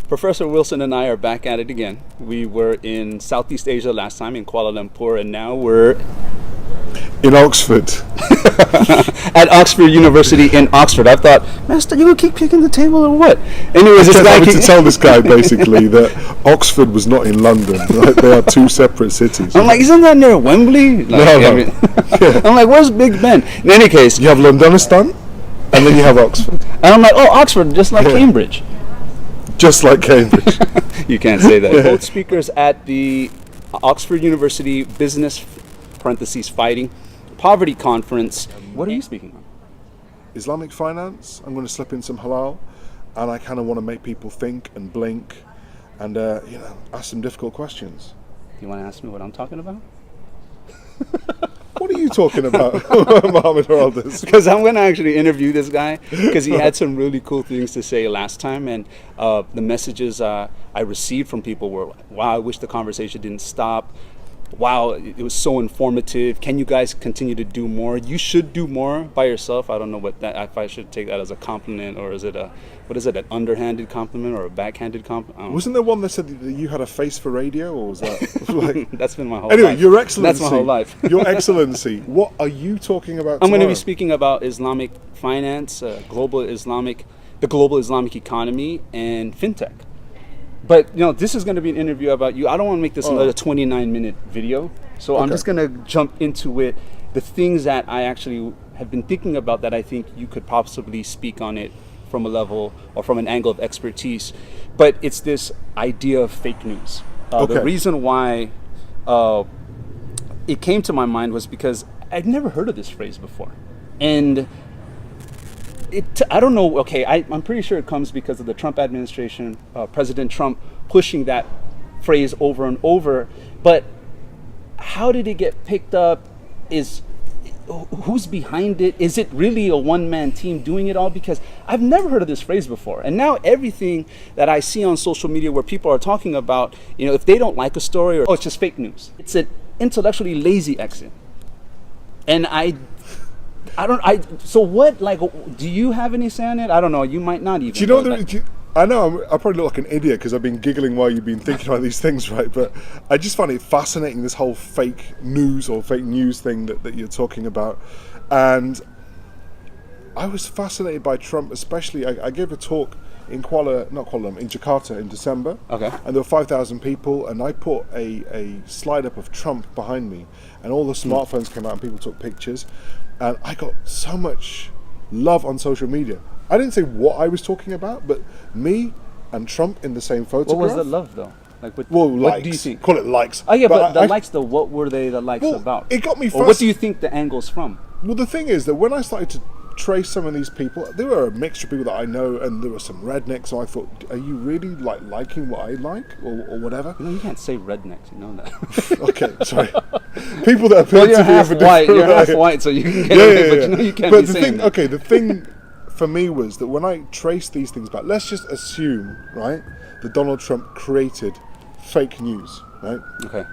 Professor Wilson and I are back at it again. We were in Southeast Asia last time in Kuala Lumpur, and now we're in Oxford. At Oxford University in Oxford. I thought, Master, you gonna keep kicking the table or what? Anyways, this guy to tell this guy basically that Oxford was not in London. Right? They are two separate cities. I'm like, isn't that near Wembley? Like, No. Yeah. I'm like, where's Big Ben? In any case, You have Londonistan, and then you have Oxford. and I'm like, oh, Oxford, just like Cambridge. Just like Cambridge. You can't say that. Both speakers at the Oxford University Business (parentheses Fighting) Poverty Conference. What are you speaking on? Islamic finance. I'm going to slip in some halal, and I kind of want to make people think and blink, and ask some difficult questions. Do you want to ask me what I'm talking about? What are you talking about, Mohammed Heraldez? Because I'm going to actually interview this guy because he had some really cool things to say last time, and the messages I received from people were, wow, I wish the conversation didn't stop. Wow, it was so informative. Can you guys continue to do more? You should do more by yourself. I don't know if I should take that as a compliment, or is it an underhanded compliment or a backhanded compliment? Wasn't there one that said that you had a face for radio, or was that like... That's been my whole Anyway, life. Your Excellency. That's my whole life. Your Excellency, what are you talking about I'm going to be tomorrow? speaking about Islamic finance, the global Islamic economy, and fintech. But this is going to be an interview about you. I don't want to make this another 29-minute video, so I'm just going to jump into it. The things that I actually have been thinking about that I think you could possibly speak on it from a level or from an angle of expertise. But it's this idea of fake news. The reason why it came to my mind was because I'd never heard of this phrase before, and I don't know. Okay, I'm pretty sure it comes because of the Trump administration, President Trump pushing that phrase over and over. But how did it get picked up? Who's behind it? Is it really a one-man team doing it all? Because I've never heard of this phrase before. And now everything that I see on social media where people are talking about, if they don't like a story, or it's just fake news. It's an intellectually lazy exit. And so what, do you have any say on it? I don't know. You might not even. Do you know I know I probably look like an idiot because I've been giggling while you've been thinking about these things, right? But I just find it fascinating, this whole fake news or fake news thing that you're talking about. And I was fascinated by Trump, especially. I gave a talk in Jakarta in December. Okay. And there were 5,000 people, and I put a slide up of Trump behind me, and all the smartphones came out and people took pictures. And I got so much love on social media. I didn't say what I was talking about, but me and Trump in the same photograph. What was the love, though? What likes. Do you think? Call it likes. Oh, yeah, but the likes, though, what were the likes about? It got me Or what do you think the angle's from? Well, the thing is that when I started to trace some of these people, there were a mixture of people that I know, and there were some rednecks, so I thought, are you really liking what I like, or whatever? You can't say rednecks, you know that. Okay, sorry. People that appear to be half of a white. different You're half way. white, so you can get it, but you can't be saying that. Okay, the thing for me was that when I traced these things back, let's just assume, right, that Donald Trump created fake news, right? Okay.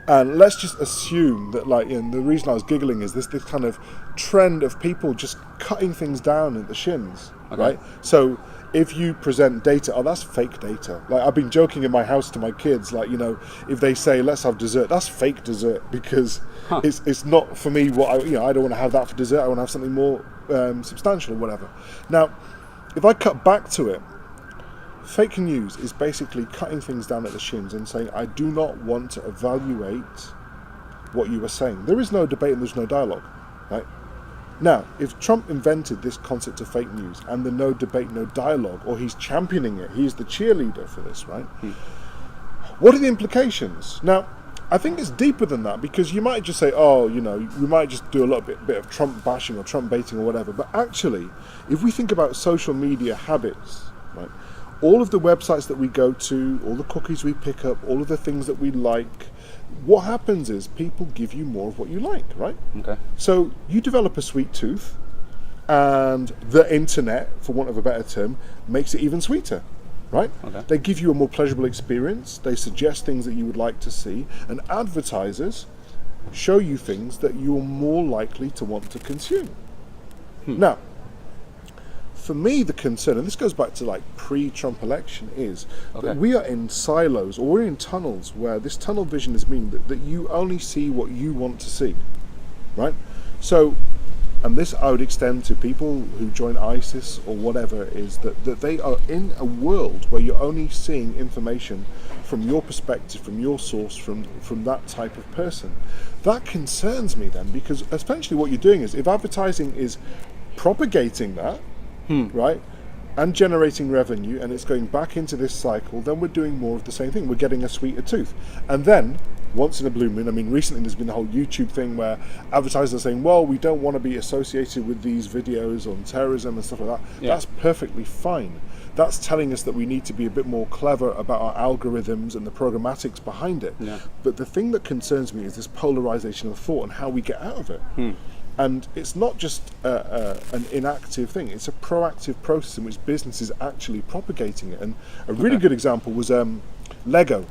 And let's just assume that, the reason I was giggling is this kind of trend of people just cutting things down at the shins, right? So if you present data, that's fake data. I've been joking in my house to my kids, if they say, let's have dessert, that's fake dessert, because it's not for me what I don't want to have that for dessert. I want to have something more substantial or whatever. Now, if I cut back to it, fake news is basically cutting things down at the shins and saying, I do not want to evaluate what you are saying. There is no debate and there's no dialogue, right? Now, if Trump invented this concept of fake news and the no debate, no dialogue, or he's championing it, he's the cheerleader for this, right? What are the implications? Now, I think it's deeper than that, because you might just say, we might just do a little bit of Trump bashing or Trump baiting or whatever. But actually, if we think about social media habits, right? All of the websites that we go to, all the cookies we pick up, all of the things that we like, what happens is people give you more of what you like, right? Okay. So you develop a sweet tooth, and the internet, for want of a better term, makes it even sweeter, right? Okay. They give you a more pleasurable experience, they suggest things that you would like to see, and advertisers show you things that you're more likely to want to consume. Now, for me, the concern, and this goes back to like pre-Trump election, is Okay. that we are in silos, or we're in tunnels, where this tunnel vision is mean that you only see what you want to see, right? So, and this I would extend to people who join ISIS or whatever, is that they are in a world where you're only seeing information from your perspective, from your source, from that type of person. That concerns me then, because essentially what you're doing is, if advertising is propagating that, right, and generating revenue, and it's going back into this cycle, then we're doing more of the same thing. We're getting a sweeter tooth. And then, once in a blue moon, I mean, recently there's been the whole YouTube thing where advertisers are saying, well, we don't want to be associated with these videos on terrorism and stuff like that. Yeah. That's perfectly fine. That's telling us that we need to be a bit more clever about our algorithms and the programmatics behind it. Yeah. But the thing that concerns me is this polarization of thought and how we get out of it. And it's not just an inactive thing, it's a proactive process in which business is actually propagating it. And a really good example was Lego.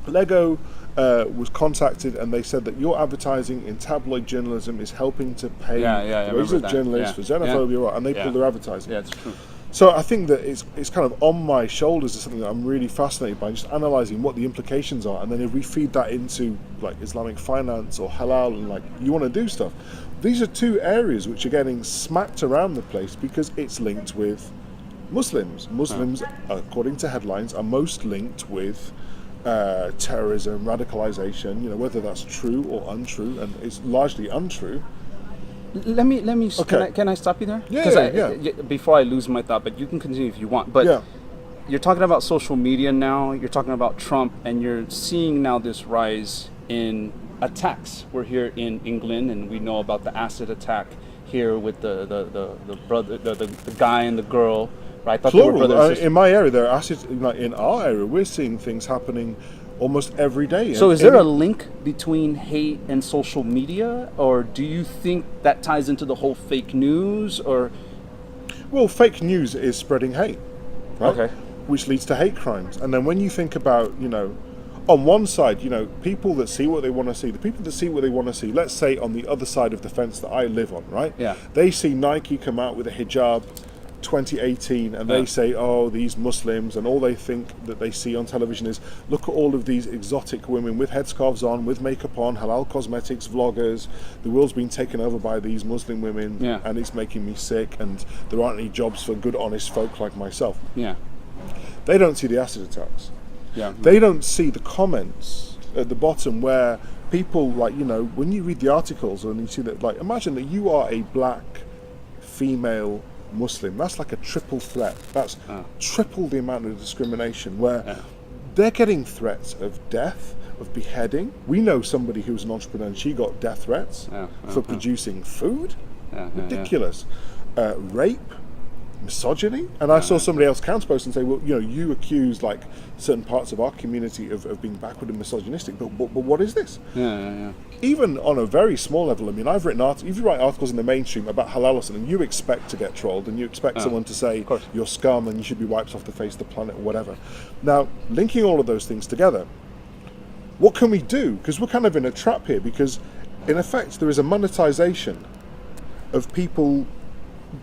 Lego was contacted, and they said that your advertising in tabloid journalism is helping to pay the wages of journalists for xenophobia, and they pulled their advertising. Yeah, it's true. So I think that it's kind of on my shoulders is something that I'm really fascinated by, just analysing what the implications are, and then if we feed that into like Islamic finance or halal, and like you want to do stuff, these are two areas which are getting smacked around the place because it's linked with Muslims. Muslims, according to headlines, are most linked with terrorism, radicalisation. You know, whether that's true or untrue, and it's largely untrue. Let me. Okay. Can I stop you there? Yeah. Before I lose my thought, but you can continue if you want. But you're talking about social media now. You're talking about Trump, and you're seeing now this rise in attacks. We're here in England, and we know about the acid attack here with the brother, the guy and the girl. Right? I thought they were brother and sister. In my area, there are acid. Like in our area, we're seeing things happening almost every day. So is there a link between hate and social media, or do you think that ties into the whole fake news, or? Well, fake news is spreading hate, right? Okay. Which leads to hate crimes. And then when you think about, you know, on one side, you know, people that see what they want to see, the people that see what they want to see, let's say on the other side of the fence that I live on, right? Yeah. They see Nike come out with a hijab 2018, and they say, oh, these Muslims, and all they think that they see on television is, look at all of these exotic women with headscarves on, with makeup on, halal cosmetics, vloggers, the world's been taken over by these Muslim women, and it's making me sick, and there aren't any jobs for good, honest folk like myself. Yeah. They don't see the acid attacks. Yeah. They don't see the comments at the bottom where people, like, you know, when you read the articles and you see that, like, imagine that you are a black female Muslim. That's like a triple threat. That's triple the amount of discrimination, where they're getting threats of death, of beheading. We know somebody who's an entrepreneur, and she got death threats for producing food. Ridiculous. Rape, misogyny. And I saw somebody else counterpost and say, well, you know, you accuse like certain parts of our community of being backward and misogynistic, but what is this? Even on a very small level, I mean, I've written articles, if you write articles in the mainstream about halal or something, you expect to get trolled, and you expect someone to say you're scum and you should be wiped off the face of the planet or whatever. Now, linking all of those things together, what can we do? Because we're kind of in a trap here, because in effect there is a monetization of people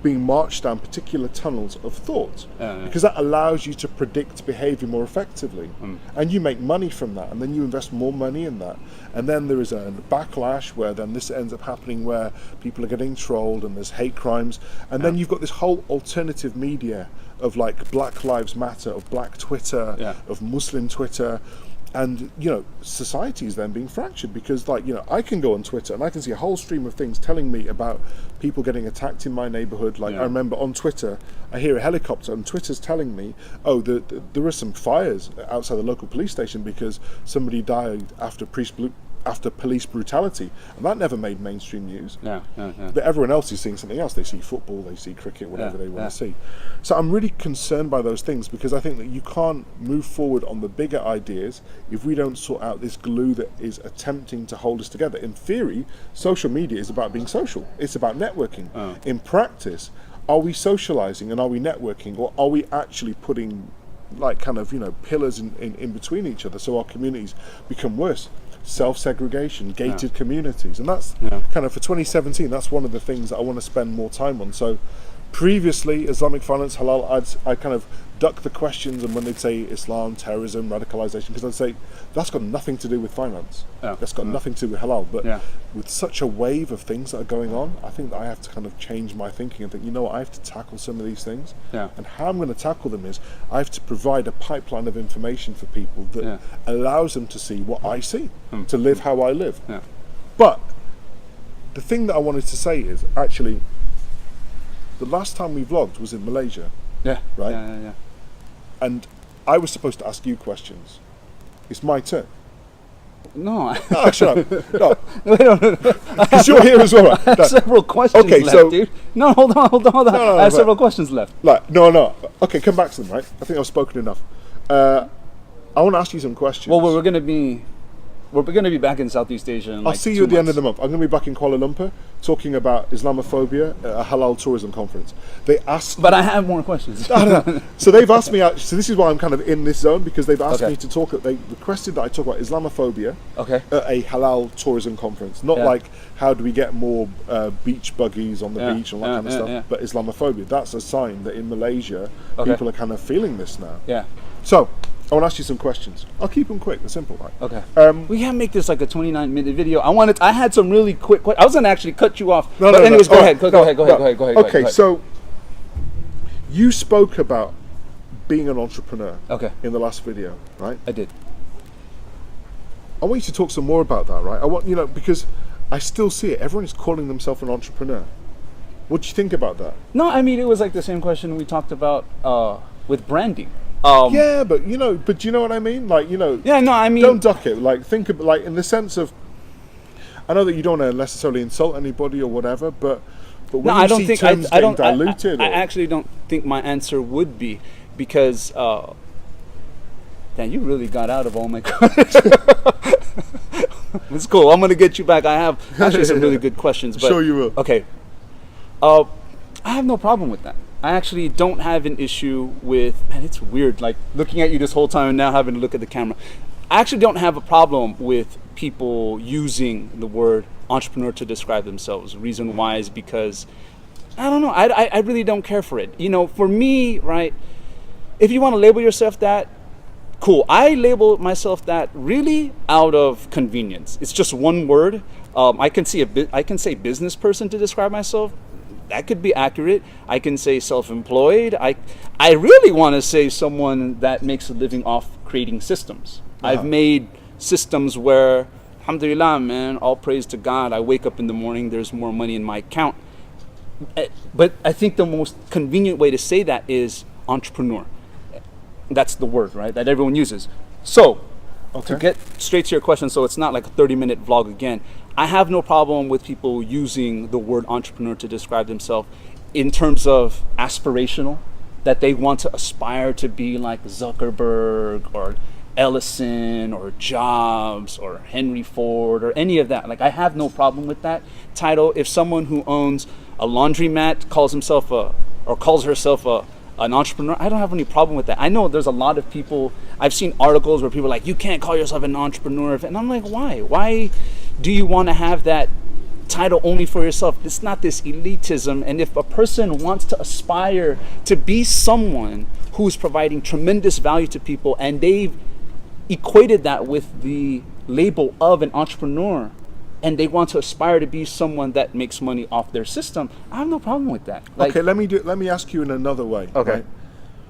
being marched down particular tunnels of thought, because that allows you to predict behavior more effectively, and you make money from that, and then you invest more money in that, and then there is a backlash where then this ends up happening where people are getting trolled and there's hate crimes, and then you've got this whole alternative media of like Black Lives Matter, of Black Twitter, of Muslim Twitter. And, you know, society is then being fractured, because, like, you know, I can go on Twitter and I can see a whole stream of things telling me about people getting attacked in my neighborhood. Like, I remember on Twitter, I hear a helicopter, and Twitter's telling me, oh, there were some fires outside the local police station because somebody died after police brutality, and that never made mainstream news. But everyone else is seeing something else. They see football, they see cricket, whatever they want to see. So I'm really concerned by those things, because I think that you can't move forward on the bigger ideas if we don't sort out this glue that is attempting to hold us together. In theory, social media is about being social. It's about networking. In practice, are we socializing and are we networking, or are we actually putting like kind of, you know, pillars in between each other so our communities become worse? Self-segregation, gated communities, and that's kind of for 2017, that's one of the things that I want to spend more time on. So previously, Islamic finance, halal, I kind of duck the questions, and when they'd say Islam, terrorism, radicalization, because I'd say that's got nothing to do with finance. That's got nothing to do with halal. But with such a wave of things that are going on, I think that I have to kind of change my thinking and think, you know what, I have to tackle some of these things. And how I'm going to tackle them is I have to provide a pipeline of information for people that allows them to see what I see, to live how I live. But the thing that I wanted to say is, actually, the last time we vlogged was in Malaysia. Right? And I was supposed to ask you questions. It's my turn. No. No, shut up. No. Because you're here as well. Right? I have several questions left, dude. No, hold on. I have several questions left. No. Okay, come back to them, right? I think I've spoken enough. I want to ask you some questions. Well, we're going to be back in Southeast Asia in I'll see you at the end of the month. I'm going to be back in Kuala Lumpur talking about Islamophobia at a halal tourism conference. They asked... But I have more questions. No. So they've asked me out... So this is why I'm kind of in this zone, because they've asked me to talk... They requested that I talk about Islamophobia at a halal tourism conference. Not like, how do we get more beach buggies on the beach and all that kind of stuff, but Islamophobia. That's a sign that in Malaysia, people are kind of feeling this now. So... I want to ask you some questions. I'll keep them quick and simple, right? Okay. We can't make this like a 29-minute video. I had some really quick questions. I was going to actually cut you off. Go ahead. Go ahead. Okay, so you spoke about being an entrepreneur in the last video, right? I did. I want you to talk some more about that, right? I want, because I still see it. Everyone is calling themselves an entrepreneur. What do you think about that? No, I mean, it was like the same question we talked about with branding. But you know what I mean? Like, don't duck it. Like, think of, like, in the sense of, I know that you don't want to necessarily insult anybody or whatever, but when I don't see think terms I don't diluted, I actually don't think my answer would be, because you really got out of all my questions. It's cool. I'm gonna get you back. I have actually some really good questions. But, sure you will. Okay. I have no problem with that. I actually don't have an issue with, man, it's weird, like looking at you this whole time and now having to look at the camera. I actually don't have a problem with people using the word entrepreneur to describe themselves. The reason why is because, I don't know, I really don't care for it. For me, right, if you want to label yourself that, cool. I label myself that really out of convenience. It's just one word. I can say business person to describe myself. That could be accurate. I can say self-employed. I really want to say someone that makes a living off creating systems. I've made systems where, alhamdulillah, man, all praise to God, I wake up in the morning, there's more money in my account. But I think the most convenient way to say that is entrepreneur. That's the word, right, that everyone uses. So, to get straight to your question, so it's not like a 30-minute vlog again, I have no problem with people using the word entrepreneur to describe themselves in terms of aspirational, that they want to aspire to be like Zuckerberg or Ellison or Jobs or Henry Ford or any of that. Like, I have no problem with that title. If someone who owns a laundromat calls himself calls herself an entrepreneur, I don't have any problem with that. I know there's a lot of people, I've seen articles where people are like, you can't call yourself an entrepreneur. And I'm like, why? Why do you want to have that title only for yourself? It's not this elitism. And if a person wants to aspire to be someone who's providing tremendous value to people, and they've equated that with the label of an entrepreneur, and they want to aspire to be someone that makes money off their system, I have no problem with that. Like, okay, let me ask you in another way. Okay. Right?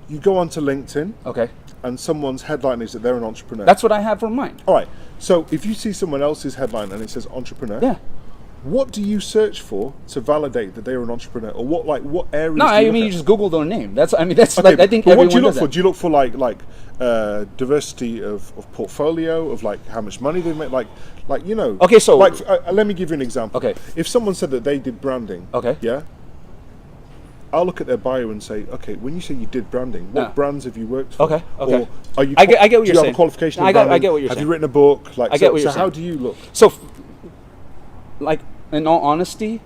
You go onto LinkedIn. Okay. And someone's headline is that they're an entrepreneur. That's what I have for mine. All right. So if you see someone else's headline and it says entrepreneur, what do you search for to validate that they're an entrepreneur, or what areas? No, I mean, you just Google their name. That's okay, like, I think everyone what do you look does for? that. Do you look for like diversity of portfolio, of like how much money they make, like Okay, so like let me give you an example. Okay. If someone said that they did branding, yeah, I'll look at their bio and say, okay, when you say you did branding, what brands have you worked for? Okay. Or are you? I get what you're do you saying. have a qualification? I get what you're saying. Have you written a book? Like, I get what you're saying. saying. How do you look? So, like, in all honesty,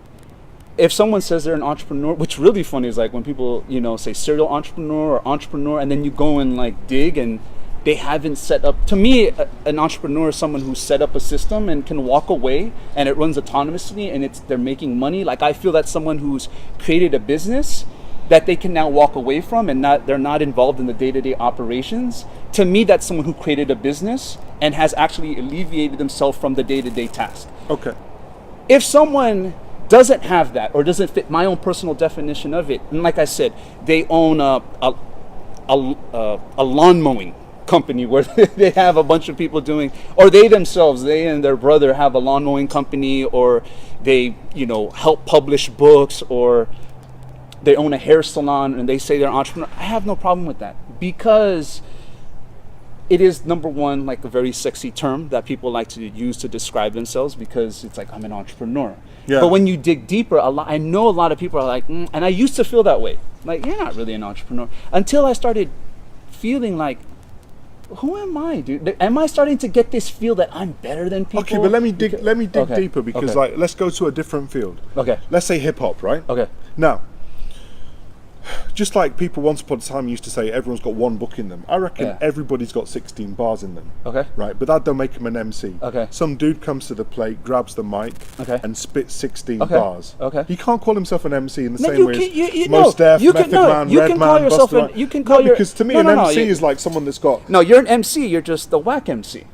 if someone says they're an entrepreneur, which really funny is like when people, say serial entrepreneur or entrepreneur, and then you go and like dig and they haven't set up. To me, an entrepreneur is someone who set up a system and can walk away and it runs autonomously and they're making money. Like, I feel that's someone who's created a business that they can now walk away from, and they're not involved in the day-to-day operations. To me, that's someone who created a business and has actually alleviated themselves from the day-to-day task. Okay. If someone doesn't have that or doesn't fit my own personal definition of it, and like I said, they own a lawn mowing company where they have a bunch of people doing, or they themselves, they and their brother have a lawn mowing company, or they, help publish books, or they own a hair salon and they say they're an entrepreneur. I have no problem with that, because it is, number one, like a very sexy term that people like to use to describe themselves, because it's like, I'm an entrepreneur. Yeah. But when you dig deeper, I know a lot of people are like, and I used to feel that way. Like, you're not really an entrepreneur. Until I started feeling like, who am I, dude? Am I starting to get this feel that I'm better than people? Okay, but let me dig deeper, because like, let's go to a different field. Okay. Let's say hip hop, right? Okay. Now, just like people once upon a time used to say everyone's got one book in them, I reckon everybody's got 16 bars in them. Okay. Right, but that don't make them an MC. Okay. Some dude comes to the plate, grabs the mic, and spits 16 bars. Okay. He can't call himself an MC in the same way as Mos Def, Method Man, Redman, Busta. You can call because to me an MC is like someone that's got... No, you're an MC, you're just the whack MC.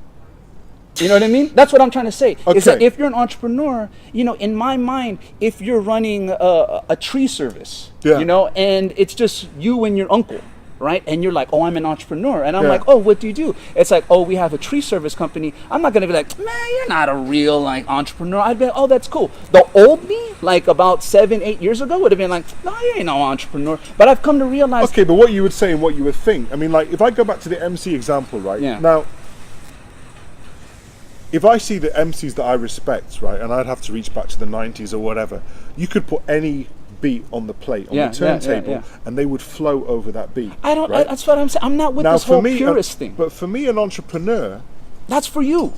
You know what I mean? That's what I'm trying to say. Okay. Is that if you're an entrepreneur, in my mind, if you're running a tree service, and it's just you and your uncle, right? And you're like, oh, I'm an entrepreneur. And I'm like, oh, what do you do? It's like, oh, we have a tree service company. I'm not going to be like, man, you're not a real entrepreneur. I'd be like, oh, that's cool. The old me, like about 7-8 years ago, would have been like, no, you ain't no entrepreneur. But I've come to realize... Okay, but what you would say and what you would think, I mean, like, if I go back to the MC example, right? Yeah. Now, if I see the MCs that I respect, right, and I'd have to reach back to the 90s or whatever, you could put any beat on the plate, on the turntable, and they would flow over that beat. That's what I'm saying. I'm not with this whole purist thing. But for me, an entrepreneur... That's for you.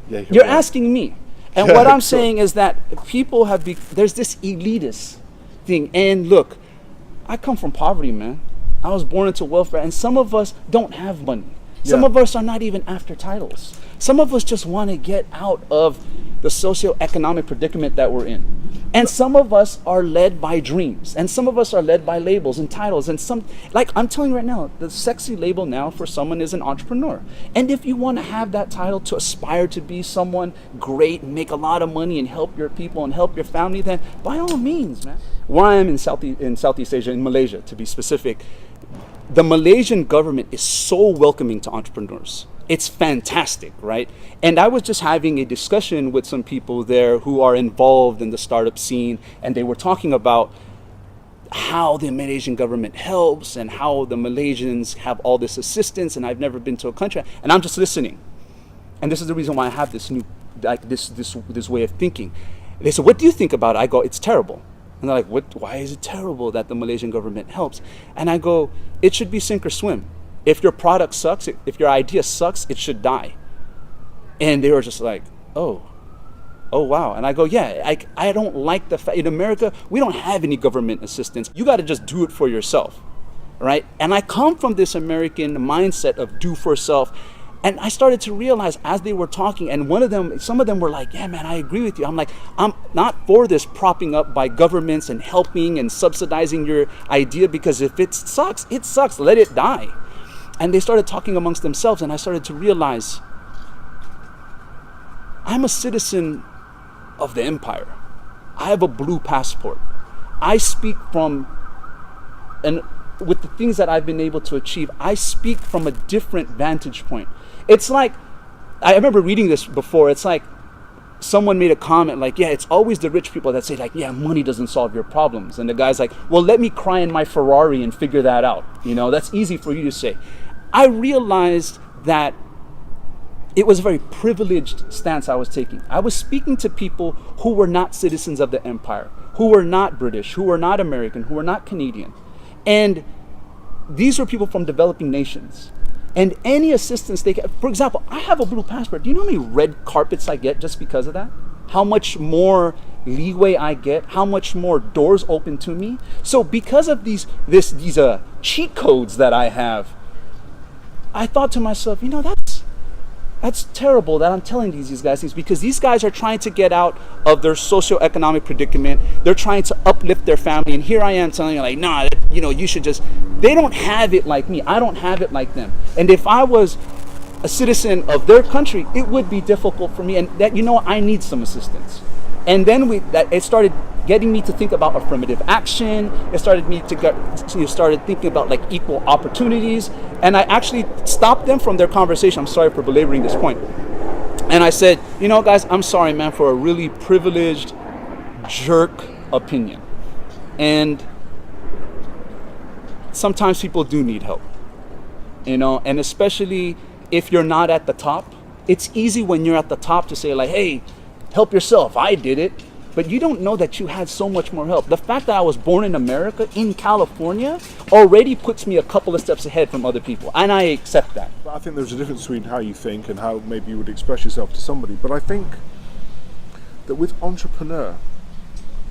Yeah, you're asking me. And what I'm saying is that people have... there's this elitist thing. And look, I come from poverty, man. I was born into welfare, and some of us don't have money. Some of us are not even after titles. Some of us just want to get out of the socioeconomic predicament that we're in. And some of us are led by dreams. And some of us are led by labels and titles. And some, like I'm telling you right now, the sexy label now for someone is an entrepreneur. And if you want to have that title to aspire to be someone great and make a lot of money and help your people and help your family, then by all means, man. Where I am in Southeast Asia, in Malaysia to be specific, the Malaysian government is so welcoming to entrepreneurs. It's fantastic, right? And I was just having a discussion with some people there who are involved in the startup scene, and they were talking about how the Malaysian government helps and how the Malaysians have all this assistance, and I've never been to a country, and I'm just listening. And this is the reason why I have this new, this way of thinking. They said, what do you think about it? I go, it's terrible. And they're like, what? Why is it terrible that the Malaysian government helps? And I go, it should be sink or swim. If your product sucks, if your idea sucks, it should die. And they were just like, oh wow. And I go, yeah, I don't like the fact, in America, we don't have any government assistance. You got to just do it for yourself, right? And I come from this American mindset of do for self. And I started to realize as they were talking, and some of them were like, yeah, man, I agree with you. I'm like, I'm not for this propping up by governments and helping and subsidizing your idea, because if it sucks, let it die. And they started talking amongst themselves, and I started to realize I'm a citizen of the empire. I have a blue passport. I speak from, and with the things that I've been able to achieve, I speak from a different vantage point. It's like, I remember reading this before, it's like someone made a comment like, yeah, it's always the rich people that say like, yeah, money doesn't solve your problems. And the guy's like, well, let me cry in my Ferrari and figure that out. That's easy for you to say. I realized that it was a very privileged stance I was taking. I was speaking to people who were not citizens of the empire, who were not British, who were not American, who were not Canadian. And these were people from developing nations. And any assistance they get, for example, I have a blue passport. Do you know how many red carpets I get just because of that? How much more leeway I get, how much more doors open to me. So because of these cheat codes that I have, I thought to myself, That's terrible that I'm telling these guys things, because these guys are trying to get out of their socioeconomic predicament. They're trying to uplift their family, and here I am telling you, like, nah, you should just. They don't have it like me. I don't have it like them. And if I was a citizen of their country, it would be difficult for me, and that I need some assistance. And then it started getting me to think about affirmative action. It started me to started thinking about like equal opportunities. And I actually stopped them from their conversation. I'm sorry for belaboring this point. And I said, guys, I'm sorry, man, for a really privileged jerk opinion. And sometimes people do need help, and especially if you're not at the top. It's easy when you're at the top to say like, hey, help yourself, I did it. But you don't know that you had so much more help. The fact that I was born in America, in California, already puts me a couple of steps ahead from other people. And I accept that. But I think there's a difference between how you think and how maybe you would express yourself to somebody. But I think that with entrepreneur,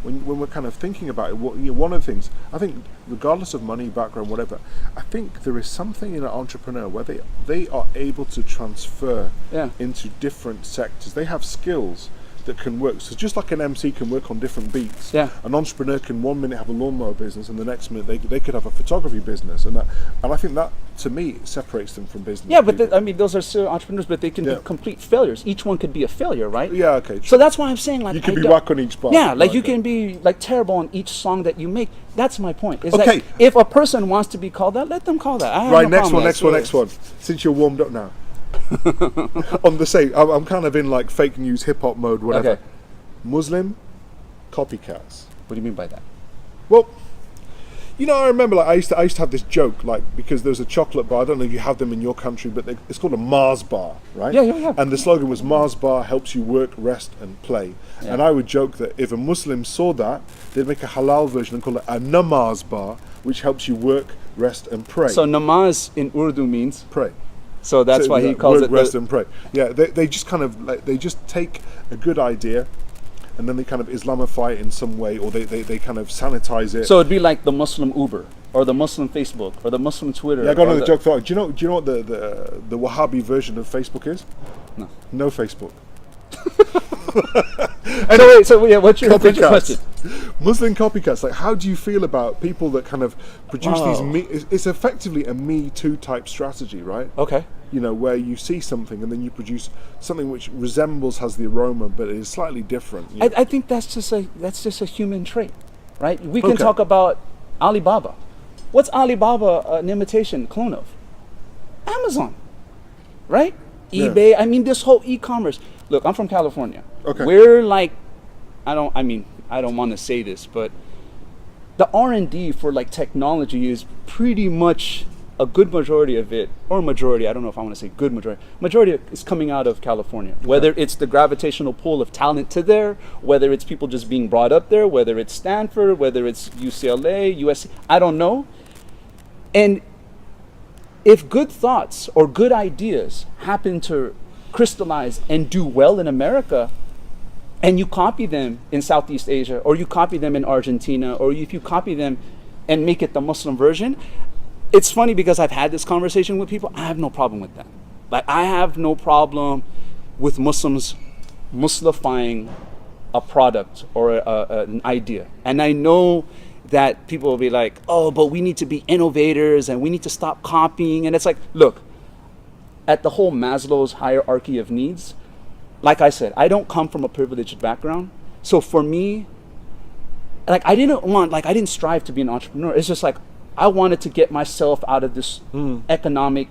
when we're kind of thinking about it, one of the things, I think regardless of money, background, whatever, I think there is something in an entrepreneur where they are able to transfer into different sectors. They have skills that can work. So just like an MC can work on different beats, an entrepreneur can 1 minute have a lawnmower business and the next minute they could have a photography business, and I think that to me separates them from business. Yeah, but those are still entrepreneurs, but they can be complete failures. Each one could be a failure, right? Yeah, okay. True. So that's why I'm saying like you can be whack on each part. Yeah, like you can be like terrible on each song that you make. That's my point. Is that if a person wants to be called that, let them call that. Right. Next one. Since you're warmed up now. On the same, I'm kind of in like fake news, hip hop mode, whatever. Okay. Muslim copycats. What do you mean by that? Well, I remember like I used to have this joke, like, because there's a chocolate bar. I don't know if you have them in your country, but it's called a Mars bar, right? Yeah. And the slogan was Mars bar helps you work, rest, and play. Yeah. And I would joke that if a Muslim saw that, they'd make a halal version and call it a namaz bar, which helps you work, rest, and pray. So namaz in Urdu means pray. So that's why he calls it rest and pray. Yeah, they just kind of like they just take a good idea, and then they kind of Islamify it in some way, or they kind of sanitize it. So it'd be like the Muslim Uber, or the Muslim Facebook, or the Muslim Twitter. Yeah, I got another joke for you. Do you know what the Wahhabi version of Facebook is? No Facebook. What's your question? Muslim copycats. Like, how do you feel about people that kind of produce these? It's effectively a Me Too type strategy, right? Okay. Where you see something and then you produce something which has the aroma, but it is slightly different. I think that's just a human trait, right? We can talk about Alibaba. What's Alibaba an imitation clone of? Amazon, right? eBay. I mean, this whole e-commerce. Look, I'm from California. Okay. We're like, I don't want to say this, but the R&D for like technology is pretty much a good majority of it, or majority, I don't know if I want to say good majority is coming out of California. Okay. Whether it's the gravitational pull of talent to there, whether it's people just being brought up there, whether it's Stanford, whether it's UCLA, USC, I don't know. And if good thoughts or good ideas happen to crystallize and do well in America, and you copy them in Southeast Asia, or you copy them in Argentina, or if you copy them and make it the Muslim version, it's funny because I've had this conversation with people. I have no problem with that. Like, I have no problem with Muslims Muslifying a product or an idea. And I know that people will be like, oh, but we need to be innovators and we need to stop copying. And it's like, look, at the whole Maslow's hierarchy of needs, like I said, I don't come from a privileged background. So for me, like, I didn't strive to be an entrepreneur. It's just like, I wanted to get myself out of this economic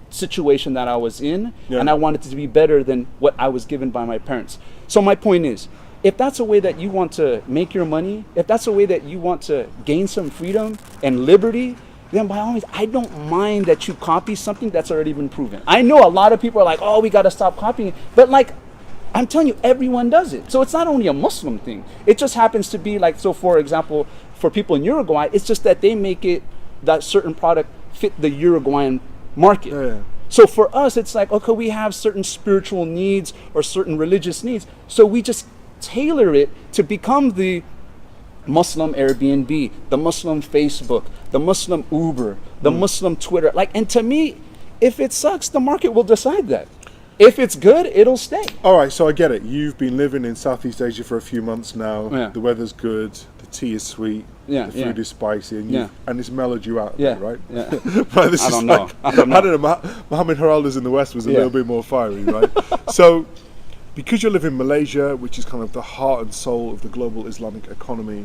situation that I was in, and I wanted to be better than what I was given by my parents. So my point is, if that's a way that you want to make your money, if that's a way that you want to gain some freedom and liberty, then by all means, I don't mind that you copy something that's already been proven. I know a lot of people are like, oh, we got to stop copying. But like, I'm telling you, everyone does it. So it's not only a Muslim thing. It just happens to be like, so for example, for people in Uruguay, it's just that they make it, that certain product fit the Uruguayan market. Yeah. So for us, it's like, okay, we have certain spiritual needs or certain religious needs. So we just tailor it to become the Muslim Airbnb, the Muslim Facebook, the Muslim Uber, the Muslim Twitter. Like, and to me, if it sucks, the market will decide that. If it's good, it'll stay. All right, so I get it. You've been living in Southeast Asia for a few months now. Yeah. The weather's good. The tea is sweet. Yeah, the food is spicy, and and it's mellowed you out. Yeah, a bit, right? Yeah. Right, this I is don't like, know. I don't know. Mohammed Haralda's in the West was a little bit more fiery, right? So, because you live in Malaysia, which is kind of the heart and soul of the global Islamic economy,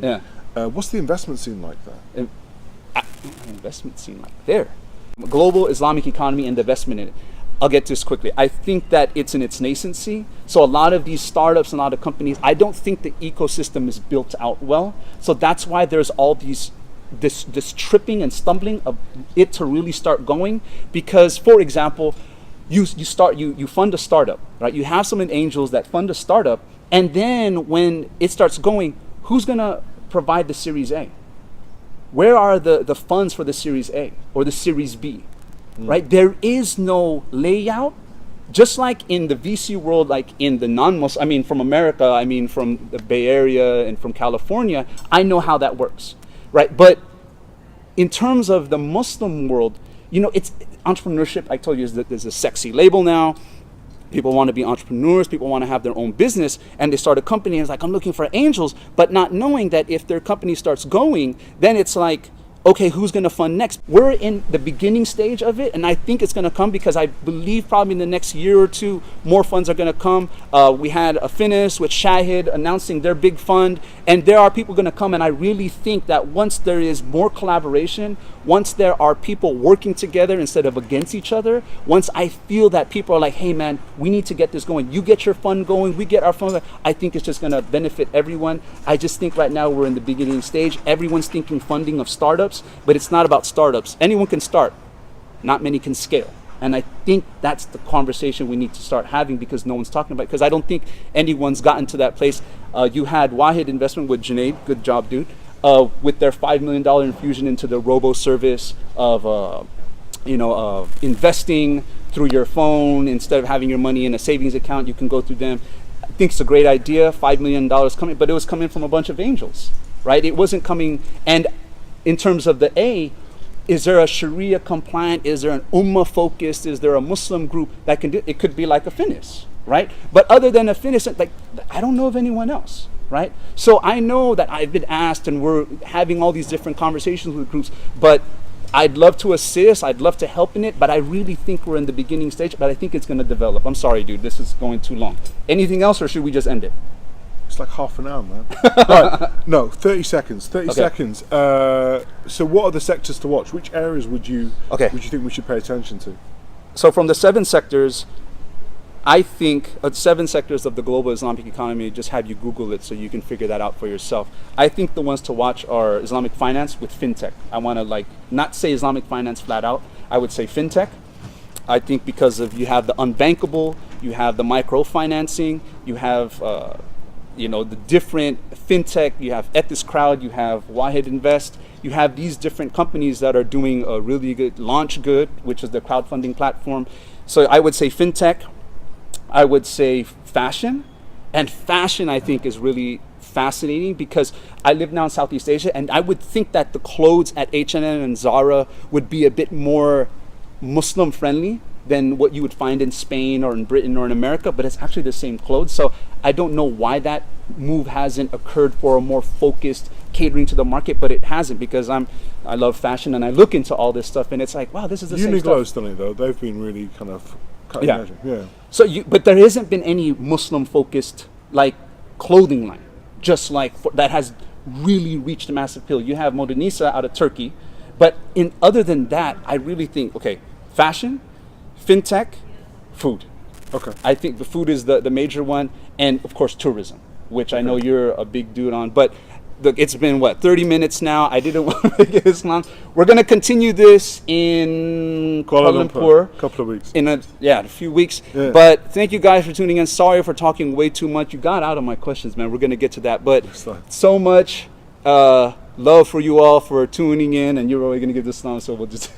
what's the investment scene like there? Investment scene like there. Global Islamic economy and the investment in it. I'll get to this quickly. I think that it's in its nascency. So a lot of these startups and a lot of companies, I don't think the ecosystem is built out well. So that's why there's all this tripping and stumbling of it to really start going. Because, for example, you fund a startup, right? You have some angels that fund a startup, and then when it starts going, who's gonna provide the Series A? Where are the funds for the Series A or the Series B? Right? There is no layout. Just like in the VC world, like in the non-Muslim, I mean from America, I mean from the Bay Area and from California, I know how that works, right? But in terms of the Muslim world, it's entrepreneurship, I told you, there's a sexy label now. People want to be entrepreneurs, people want to have their own business, and they start a company and it's like, I'm looking for angels, but not knowing that if their company starts going, then it's like, okay, who's going to fund next? We're in the beginning stage of it, and I think it's going to come because I believe probably in the next year or two, more funds are going to come. We had a Finis with Shahid announcing their big fund, and there are people going to come, and I really think that once there is more collaboration, once there are people working together instead of against each other, once I feel that people are like, hey man, we need to get this going. You get your fund going, we get our fund going. I think it's just going to benefit everyone. I just think right now we're in the beginning stage. Everyone's thinking funding of startups, but it's not about startups. Anyone can start, not many can scale. And I think that's the conversation we need to start having because no one's talking about it. Because I don't think anyone's gotten to that place. You had Wahid Investment with Junaid, good job, dude, with their $5 million infusion into the robo service of investing through your phone. Instead of having your money in a savings account, you can go through them. I think it's a great idea, $5 million coming, but it was coming from a bunch of angels, right? It wasn't coming, and in terms of the A, is there a Sharia compliant? Is there an Ummah focused? Is there a Muslim group that can do it? It could be like a Finis, right? But other than a Finis, like I don't know of anyone else, right? So I know that I've been asked and we're having all these different conversations with groups, but I'd love to assist, I'd love to help in it, but I really think we're in the beginning stage, but I think it's gonna develop. I'm sorry, dude, this is going too long. Anything else or should we just end it? It's like half an hour, man. Right, no, 30 seconds. 30 seconds. So what are the sectors to watch? Which areas would you think we should pay attention to? So from the 7 sectors, I think 7 sectors of the global Islamic economy, just have you Google it so you can figure that out for yourself. I think the ones to watch are Islamic finance with fintech. I want to not say Islamic finance flat out. I would say fintech. I think because of you have the unbankable, you have the microfinancing, you have the different fintech, you have Ethis Crowd, you have Wahid Invest, you have these different companies that are doing a really good Launch Good, which is the crowdfunding platform. So I would say fintech, I would say fashion, and fashion I think is really fascinating because I live now in Southeast Asia and I would think that the clothes at H&M and Zara would be a bit more Muslim friendly than what you would find in Spain or in Britain or in America, but it's actually the same clothes. So I don't know why that move hasn't occurred for a more focused catering to the market, but it hasn't because I love fashion and I look into all this stuff and it's like, wow, this is the same stuff. Uniqlo's done it though. They've been really kind of cutting edge. Yeah. So but there hasn't been any Muslim focused clothing line, just that has really reached a massive appeal. You have Modernisa out of Turkey, but other than that, I really think fashion, fintech, food. Okay. I think the food is the major one, and of course tourism, which I know you're a big dude on. But look, it's been 30 minutes now. I didn't want to make it this long. We're gonna continue this in Kuala Lumpur. A couple of weeks. In a few weeks. Yeah. But thank you guys for tuning in. Sorry for talking way too much. You got out of my questions, man. We're gonna get to that. But so much love for you all for tuning in, and you're already gonna give this long, so we'll just.